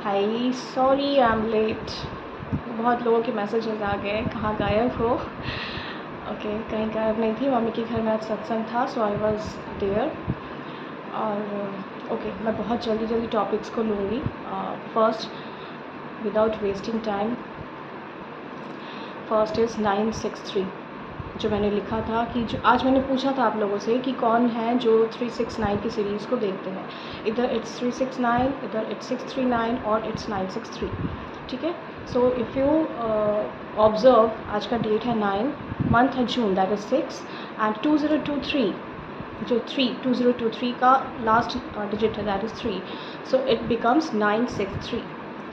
Hi sorry I am late. बहुत लोगों के मैसेजेस आ गए, कहाँ गायब हो। ओके कहीं गायब नहीं थी, मम्मी के घर में आज सत्संग था, सो आई वॉज देयर। और ओके मैं बहुत जल्दी टॉपिक्स को लूँगी। First without wasting time, first is 963 जो मैंने लिखा था कि जो आज मैंने पूछा था आप लोगों से कि कौन है जो 369 की सीरीज़ को देखते हैं। इधर इट्स 369, इधर इट्स 639 और इट्स 963। ठीक है, सो इफ़ यू ऑब्ज़र्व आज का डेट है 9, मंथ है जून, दैट इज़ 6 एंड 2023 जो 2023 का लास्ट डिजिट है that is 3, so it becomes 963।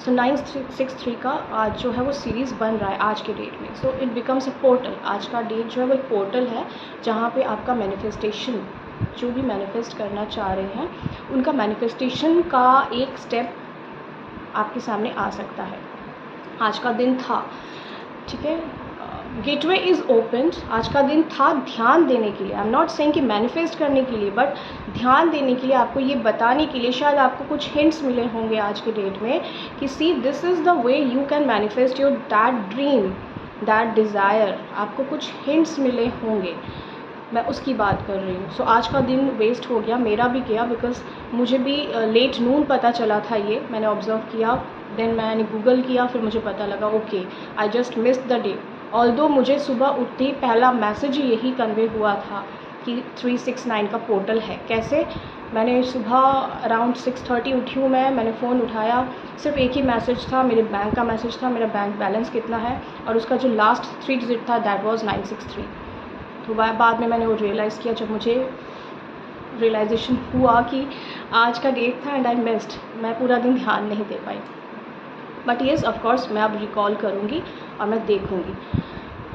सो 963 का आज जो है वो सीरीज़ बन रहा है आज के डेट में। So it becomes a portal. आज का डेट जो है वो एक पोर्टल है जहाँ पे आपका मैनिफेस्टेशन, जो भी मैनिफेस्ट करना चाह रहे हैं उनका मैनिफेस्टेशन का एक स्टेप आपके सामने आ सकता है। आज का दिन था, ठीक है, गेटवे इज़ ओपन्ड। आज का दिन था ध्यान देने के लिए। आई एम नॉट सेइंग कि मैनिफेस्ट करने के लिए, बट ध्यान देने के लिए, आपको ये बताने के लिए। शायद आपको कुछ हिंट्स मिले होंगे आज के डेट में कि see this is the way you can manifest your that dream, that desire. आपको कुछ हिंट्स मिले होंगे, मैं उसकी बात कर रही हूँ। सो आज का दिन वेस्ट हो गया, मेरा भी गया, बिकॉज मुझे भी लेट नून पता चला था। ये मैंने ऑब्ज़र्व किया, देन मैंने गूगल किया, फिर मुझे पता लगा okay I just missed the day. Although मुझे सुबह उठते ही पहला मैसेज यही कन्वे हुआ था कि 369 का पोर्टल है। कैसे? मैंने सुबह अराउंड 6:30 उठी हूँ मैंने फ़ोन उठाया, सिर्फ एक ही मैसेज था, मेरे बैंक का मैसेज था, मेरा बैंक बैलेंस कितना है, और उसका जो लास्ट 3 डिजिट था दैट वाज 963। तो बाद में मैंने वो रियलाइज़ किया, जब मुझे रियलाइजेशन हुआ कि आज का डेट था एंड आई मिस्ड, मैं पूरा दिन ध्यान नहीं दे पाई। बट येस ऑफ कोर्स मैं अब रिकॉल करूँगी और मैं देखूँगी।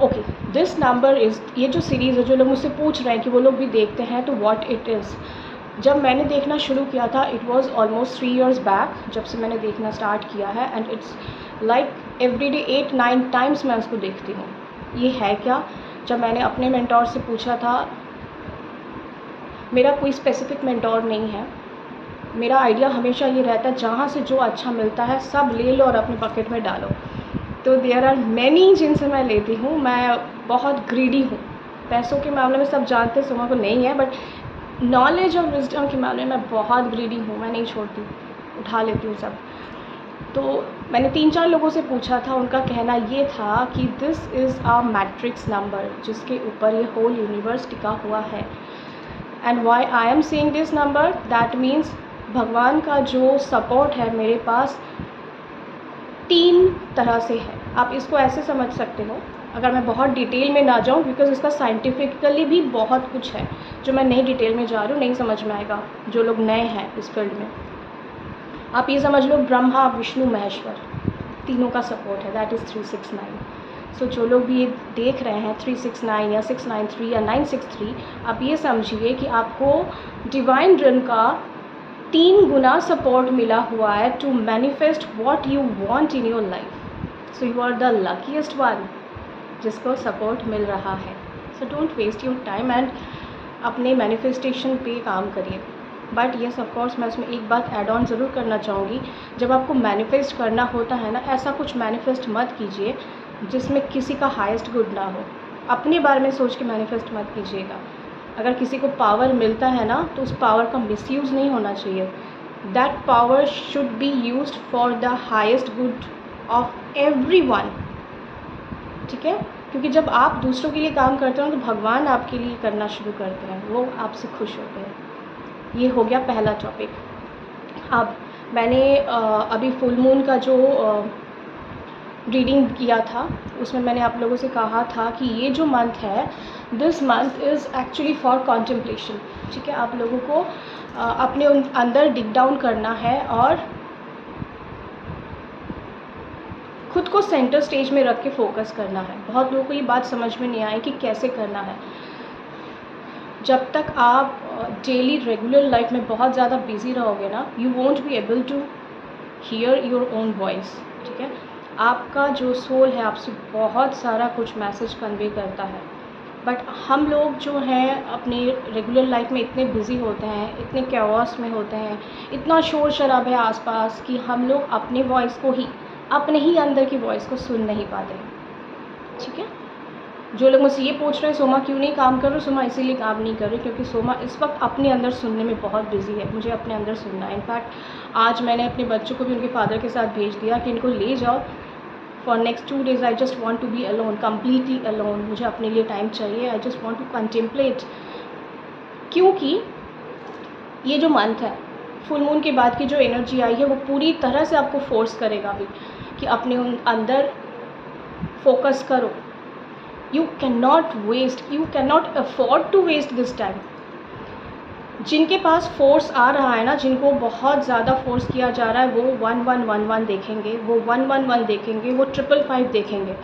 ओके दिस नंबर इज़, ये जो सीरीज़ है, जो लोग मुझसे पूछ रहे हैं कि वो लोग भी देखते हैं, तो व्हाट इट इज़। जब मैंने देखना शुरू किया था it was almost 3 years back, जब से मैंने देखना स्टार्ट किया है, and it's like everyday 8-9 times मैं उसको देखती हूँ। ये है क्या? जब मैंने अपने मेंटोर से पूछा था, मेरा कोई स्पेसिफिक मेंटोर नहीं है, मेरा आइडिया हमेशा ये रहता है जहाँ से जो अच्छा मिलता है सब ले लो और अपने पॉकेट में डालो। तो देयर आर मैनी जिनसे मैं लेती हूँ। मैं बहुत ग्रीडी हूँ पैसों के मामले में, सब जानते हैं, सुमा को नहीं है, बट नॉलेज और विजडम के मामले में मैं बहुत ग्रीडी हूँ। मैं नहीं छोड़ती, उठा लेती हूँ सब। तो मैंने 3-4 लोगों से पूछा था, उनका कहना ये था कि this is a matrix number जिसके ऊपर ये होल यूनिवर्स टिका हुआ है। And why I am saying this number, that means भगवान का जो सपोर्ट है मेरे पास 3 तरह से है। आप इसको ऐसे समझ सकते हो, अगर मैं बहुत डिटेल में ना जाऊँ, बिकॉज इसका साइंटिफिकली भी बहुत कुछ है जो मैं नहीं डिटेल में जा रही हूँ, नहीं समझ में आएगा जो लोग नए हैं इस फील्ड में। आप ये समझ लो ब्रह्मा विष्णु महेश्वर तीनों का सपोर्ट है, दैट इज़ 369। सो जो लोग भी ये देख रहे हैं 369 या 693 या 963, आप ये समझिए कि आपको डिवाइन ड्रीम का 3 गुना सपोर्ट मिला हुआ है to manifest what you want in your life. So you are the luckiest one जिसको सपोर्ट मिल रहा है। So don't waste your time and अपने मैनिफेस्टेशन पे काम करिए। बट येस ऑफ कोर्स मैं इसमें एक बात ऐड ऑन ज़रूर करना चाहूँगी, जब आपको मैनिफेस्ट करना होता है ना, ऐसा कुछ मैनिफेस्ट मत कीजिए जिसमें किसी का हाईएस्ट गुड ना हो। अपने बारे में सोच के मैनिफेस्ट मत कीजिएगा। अगर किसी को पावर मिलता है ना, तो उस पावर का मिसयूज़ नहीं होना चाहिए। That power should be used for the highest good of everyone. ठीक है, क्योंकि जब आप दूसरों के लिए काम करते हो तो भगवान आपके लिए करना शुरू करते हैं, वो आपसे खुश होते हैं। ये हो गया पहला टॉपिक। अब मैंने अभी फुल मून का जो रीडिंग किया था, उसमें मैंने आप लोगों से कहा था कि ये जो मंथ है, this month is actually for contemplation. ठीक है, आप लोगों को अपने अंदर डिग डाउन करना है और खुद को सेंटर स्टेज में रख के फोकस करना है। बहुत लोगों को ये बात समझ में नहीं आई कि कैसे करना है। जब तक आप डेली रेगुलर लाइफ में बहुत ज़्यादा बिजी रहोगे ना, you won't be able to hear your own voice. ठीक है, आपका जो सोल है आपसे बहुत सारा कुछ मैसेज कन्वे करता है, बट हम लोग जो हैं अपने रेगुलर लाइफ में इतने बिज़ी होते हैं, इतने कैओस में होते हैं, इतना शोर शराब है आसपास कि हम लोग अपने वॉइस को ही, अपने ही अंदर की वॉइस को सुन नहीं पाते हैं। ठीक है, जो लोग मुझसे ये पूछ रहे हैं सोमा क्यों नहीं काम कर रहे, सोमा इसीलिए काम नहीं कर रही क्योंकि सोमा इस वक्त अपने अंदर सुनने में बहुत बिज़ी है। मुझे अपने अंदर सुनना है। इनफैक्ट आज मैंने अपने बच्चों को भी उनके फादर के साथ भेज दिया कि इनको ले जाओ for next 2 days। I just want to be alone, completely alone. मुझे अपने लिए टाइम चाहिए। I just want to contemplate, क्योंकि ये जो मंथ है, फुल मून के बाद की जो एनर्जी आई है वो पूरी तरह से आपको फोर्स करेगा अभी कि अपने अंदर फोकस करो। You cannot waste, you cannot afford to waste this time। जिनके पास फोर्स आ रहा है ना, जिनको बहुत ज़्यादा फोर्स किया जा रहा है, वो 1111 देखेंगे, वो 111 देखेंगे, वो 555 देखेंगे।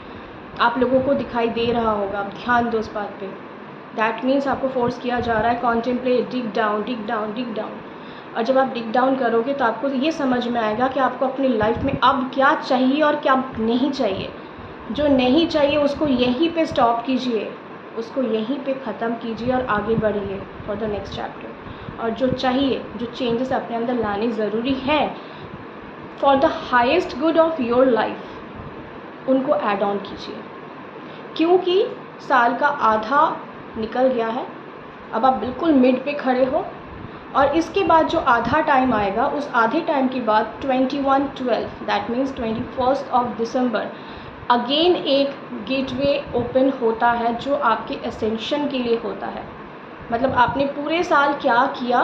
आप लोगों को दिखाई दे रहा होगा, आप ध्यान दो इस बात पे। दैट मीन्स आपको फोर्स किया जा रहा है कॉन्टेम्पलेट, डिग डाउन, डिग डाउन, डिग डाउन। और जब आप डिग डाउन करोगे तो आपको ये समझ में आएगा कि आपको अपनी लाइफ में अब क्या चाहिए और क्या नहीं चाहिए। जो नहीं चाहिए उसको यहीं पे स्टॉप कीजिए, उसको यहीं पे ख़त्म कीजिए और आगे बढ़िए फॉर द नेक्स्ट चैप्टर। और जो चाहिए, जो चेंजेस अपने अंदर लाने ज़रूरी हैं for the highest good of your life, उनको ऐड ऑन कीजिए। क्योंकि साल का आधा निकल गया है, अब आप बिल्कुल मिड पे खड़े हो। और इसके बाद जो आधा टाइम आएगा, उस आधे टाइम के बाद 21/12 दैट मीन्स 21 दिसंबर अगेन एक गेटवे ओपन होता है जो आपके एसेंशन के लिए होता है। मतलब आपने पूरे साल क्या किया,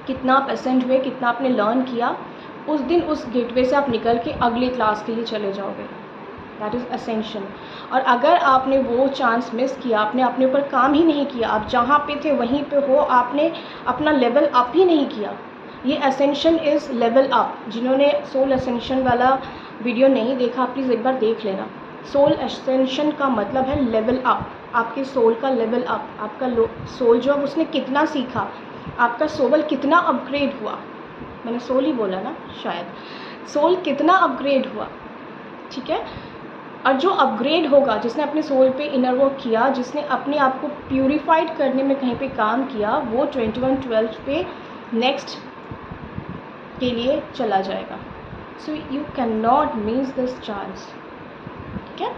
कितना परसेंट हुए, कितना आपने लर्न किया, उस दिन उस गेटवे से आप निकल के अगले क्लास के लिए चले जाओगे। That is ascension. और अगर आपने वो चांस मिस किया, आपने अपने ऊपर काम ही नहीं किया, आप जहाँ पे थे वहीं पे हो, आपने अपना लेवल अप ही नहीं किया। ये एसेंशन इज़ लेवल अप। जिन्होंने सोल एसेंशन वाला वीडियो नहीं देखा, प्लीज़ एक बार देख लेना। सोल एसेंशन का मतलब है लेवल अप, आपके सोल का लेवल अप। आपका सोल जो है उसने कितना सीखा, आपका सोल कितना अपग्रेड हुआ। मैंने सोल ही बोला ना शायद, सोल कितना अपग्रेड हुआ। ठीक है, और जो अपग्रेड होगा, जिसने अपने सोल पे इनर वर्क किया, जिसने अपने आप को प्यूरिफाइड करने में कहीं पे काम किया, वो 21/12 पे नेक्स्ट के लिए चला जाएगा। So you can not miss this chance. ठीक है,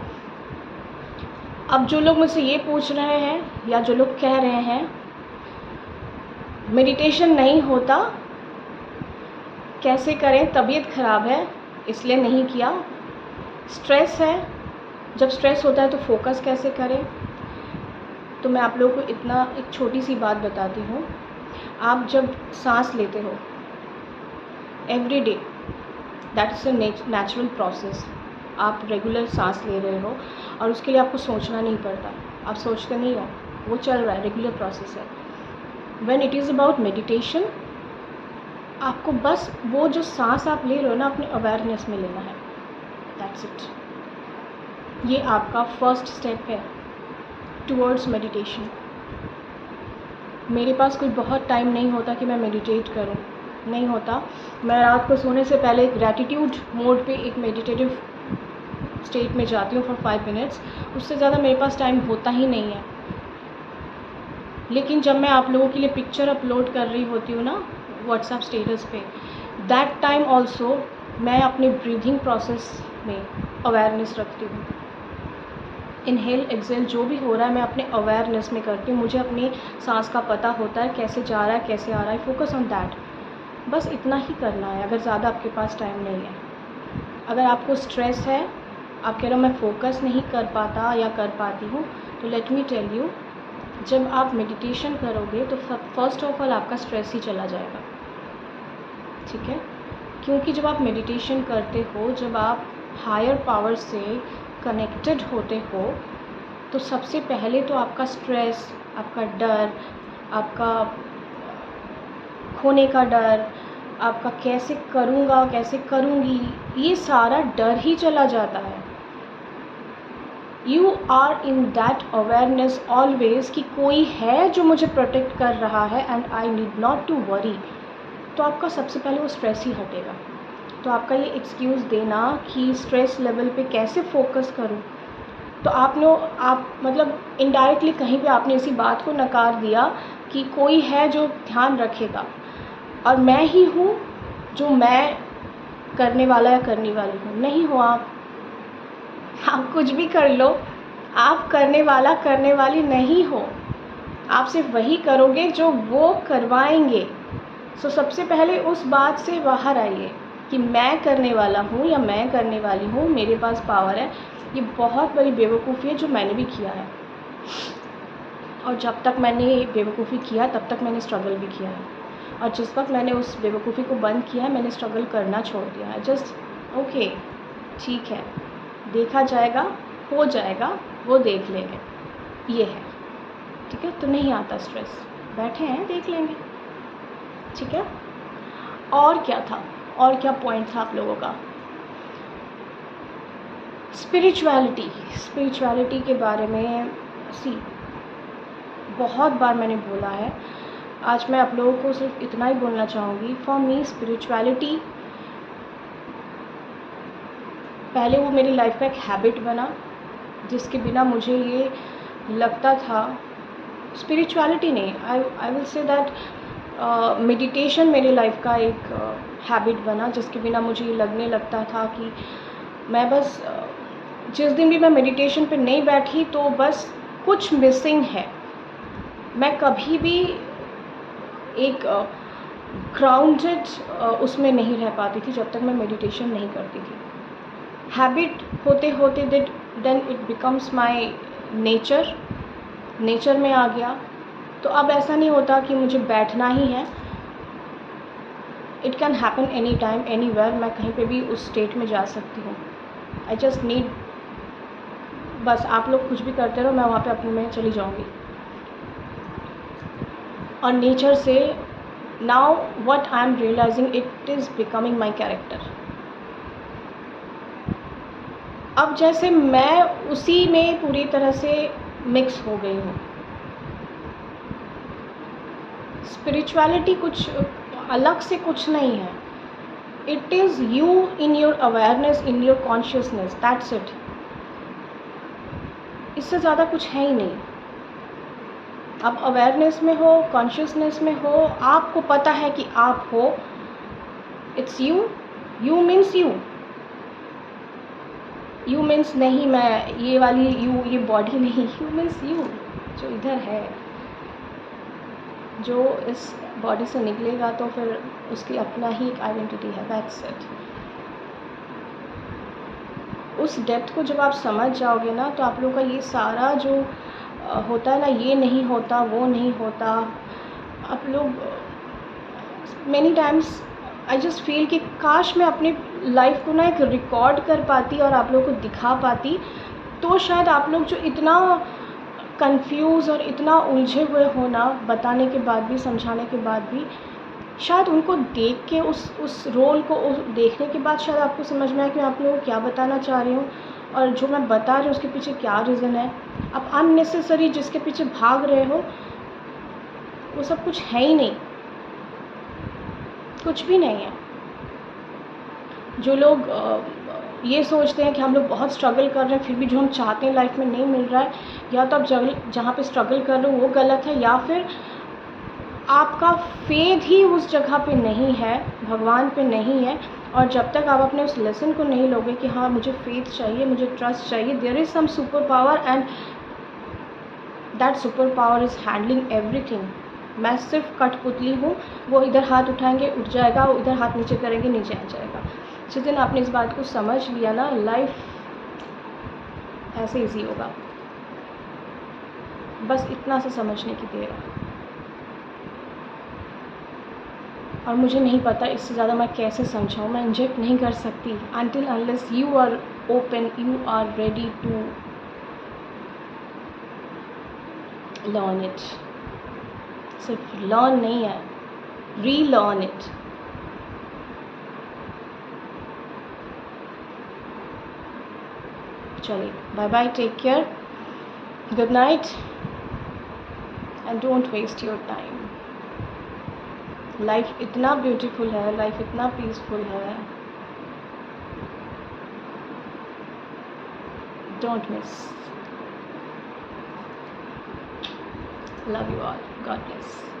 अब जो लोग मुझसे ये पूछ रहे हैं या जो लोग कह रहे हैं मेडिटेशन नहीं होता, कैसे करें, तबीयत ख़राब है इसलिए नहीं किया, स्ट्रेस है, जब स्ट्रेस होता है तो फोकस कैसे करें, तो मैं आप लोगों को इतना एक छोटी सी बात बताती हूँ। आप जब सांस लेते हो every day, that is a natural process. आप रेगुलर सांस ले रहे हो और उसके लिए आपको सोचना नहीं पड़ता, आप सोचते नहीं हो, वो चल रहा है, रेगुलर प्रोसेस है। When it is about meditation, आपको बस वो जो सांस आप ले रहे हो ना, अपने अवेयरनेस में लेना है। That's it. ये आपका फर्स्ट स्टेप है टुवर्ड्स मेडिटेशन। मेरे पास कोई बहुत टाइम नहीं होता कि मैं मेडिटेट करूं, नहीं होता। मैं रात को सोने से पहले ग्रैटिट्यूड मोड पे एक मेडिटेटिव स्टेट में जाती हूँ फॉर 5 मिनट्स। उससे ज़्यादा मेरे पास टाइम होता ही नहीं है। लेकिन जब मैं आप लोगों के लिए पिक्चर अपलोड कर रही होती हूँ ना व्हाट्सएप स्टेटस पे, दैट टाइम ऑल्सो मैं अपने ब्रीदिंग प्रोसेस में अवेयरनेस रखती हूँ। इनहेल एक्सेल जो भी हो रहा है मैं अपने अवेयरनेस में करती हूँ। मुझे अपनी सांस का पता होता है, कैसे जा रहा है, कैसे आ रहा है। फोकस ऑन दैट, बस इतना ही करना है अगर ज़्यादा आपके पास टाइम नहीं है। अगर आपको स्ट्रेस है, आप कह रहे हो मैं फोकस नहीं कर पाता या कर पाती हूँ, तो लेट मी टेल यू, जब आप मेडिटेशन करोगे तो फर्स्ट ऑफ ऑल आपका स्ट्रेस ही चला जाएगा। ठीक है, क्योंकि जब आप मेडिटेशन करते हो, जब आप हायर पावर से कनेक्टेड होते हो, तो सबसे पहले तो आपका स्ट्रेस, आपका डर, आपका खोने का डर, आपका कैसे करूँगा, कैसे करूँगी, ये सारा डर ही चला जाता है। You are in that awareness always कि कोई है जो मुझे प्रोटेक्ट कर रहा है and I need not to worry. तो आपका सबसे पहले वो स्ट्रेस ही हटेगा। तो आपका ये एक्सक्यूज़ देना कि स्ट्रेस लेवल पे कैसे फोकस करूँ, तो आप मतलब इनडायरेक्टली कहीं पे आपने इसी बात को नकार दिया कि कोई है जो ध्यान रखेगा, और मैं ही हूँ जो मैं करने वाला या करने वाली हूँ। नहीं हो आप कुछ भी कर लो, आप करने वाला करने वाली नहीं हो। आप सिर्फ वही करोगे जो वो करवाएंगे। सो सबसे पहले उस बात से बाहर आइए कि मैं करने वाला हूँ या मैं करने वाली हूँ, मेरे पास पावर है। ये बहुत बड़ी बेवकूफ़ी है जो मैंने भी किया है, और जब तक मैंने बेवकूफ़ी किया तब तक मैंने स्ट्रगल भी किया है, और जिस वक्त मैंने उस बेवकूफ़ी को बंद किया है मैंने स्ट्रगल करना छोड़ दिया है। जस्ट ओके, ठीक है, देखा जाएगा, हो जाएगा, वो देख लेंगे, ये है, ठीक है। तो नहीं आता स्ट्रेस, बैठे हैं देख लेंगे, ठीक है। और क्या था, और क्या पॉइंट था आप लोगों का? स्पिरिचुअलिटी के बारे में बहुत बार मैंने बोला है। आज मैं आप लोगों को सिर्फ इतना ही बोलना चाहूँगी। फॉर मी स्पिरिचुअलिटी पहले वो मेरी लाइफ का एक हैबिट बना, जिसके बिना मुझे ये लगता था, स्पिरिचुअलिटी नहीं, I will say that meditation मेरी लाइफ का एक हैबिट बना, जिसके बिना मुझे ये लगने लगता था कि मैं बस जिस दिन भी मैं मेडिटेशन पे नहीं बैठी तो बस कुछ मिसिंग है। मैं कभी भी एक ग्राउंडेड उसमें नहीं रह पाती थी जब तक मैं मेडिटेशन नहीं करती थी। हैबिट होते होते then it becomes my nature में आ गया। तो अब ऐसा नहीं होता कि मुझे बैठना ही है, it can happen any time anywhere, मैं कहीं पे भी उस स्टेट में जा सकती हूँ। आई जस्ट नीड, बस आप लोग कुछ भी करते रहो, मैं वहाँ पे अपने में चली जाऊँगी। और नेचर से now what I am realising, it is becoming my character. अब जैसे मैं उसी में पूरी तरह से मिक्स हो गई हूँ। स्पिरिचुअलिटी कुछ अलग से कुछ नहीं है, it is you in your awareness, in your consciousness, that's it. इससे ज़्यादा कुछ है ही नहीं। आप अवेयरनेस में हो, कॉन्शियसनेस में हो, आपको पता है कि आप हो, it's you means you means नहीं मैं ये वाली यू, ये बॉडी नहीं, यू मीन्स यू जो इधर है, जो इस बॉडी से निकलेगा तो फिर उसकी अपना ही एक आइडेंटिटी है, दैट्स इट। उस डेप्थ को जब आप समझ जाओगे ना, तो आप लोगों का ये सारा जो होता है ना, ये नहीं होता, वो नहीं होता, आप लोग many times I just feel कि काश मैं अपनी लाइफ को ना एक रिकॉर्ड कर पाती और आप लोगों को दिखा पाती, तो शायद आप लोग जो इतना कंफ्यूज और इतना उलझे हुए हो ना, बताने के बाद भी, समझाने के बाद भी, शायद उनको देख के उस रोल को देखने के बाद शायद आपको समझ में आए कि मैं आप लोगों को क्या बताना चाह रही हूँ, और जो मैं बता रही हूँ उसके पीछे क्या रीज़न है। आप अननेसेसरी जिसके पीछे भाग रहे हो वो सब कुछ है ही नहीं, कुछ भी नहीं है। जो लोग ये सोचते हैं कि हम लोग बहुत स्ट्रगल कर रहे हैं फिर भी जो हम चाहते हैं लाइफ में नहीं मिल रहा है, या तो आप जहाँ पे स्ट्रगल कर रहे हो वो गलत है, या फिर आपका फेथ ही उस जगह पे नहीं है, भगवान पे नहीं है। और जब तक आप अपने उस लेसन को नहीं लोगे कि हाँ मुझे फेथ चाहिए, मुझे ट्रस्ट चाहिए, there is some super power and that super power is handling everything. मैं सिर्फ कठपुतली हूँ, वो इधर हाथ उठाएंगे उठ जाएगा, वो इधर हाथ नीचे करेंगे नीचे आ जाएगा। जिस दिन आपने इस बात को समझ लिया ना, लाइफ ऐसे इजी होगा। बस इतना सा समझने की देर है, और मुझे नहीं पता इससे ज़्यादा मैं कैसे समझाऊँ, मैं इंजेक्ट नहीं कर सकती until unless you are open, you are ready to learn it. सिर्फ लर्न नहीं है, रीलर्न इट। चलिए bye bye, take care, good night and don't waste your time. Life इतना ब्यूटीफुल है, लाइफ इतना पीसफुल है, don't miss. Love you all, God bless.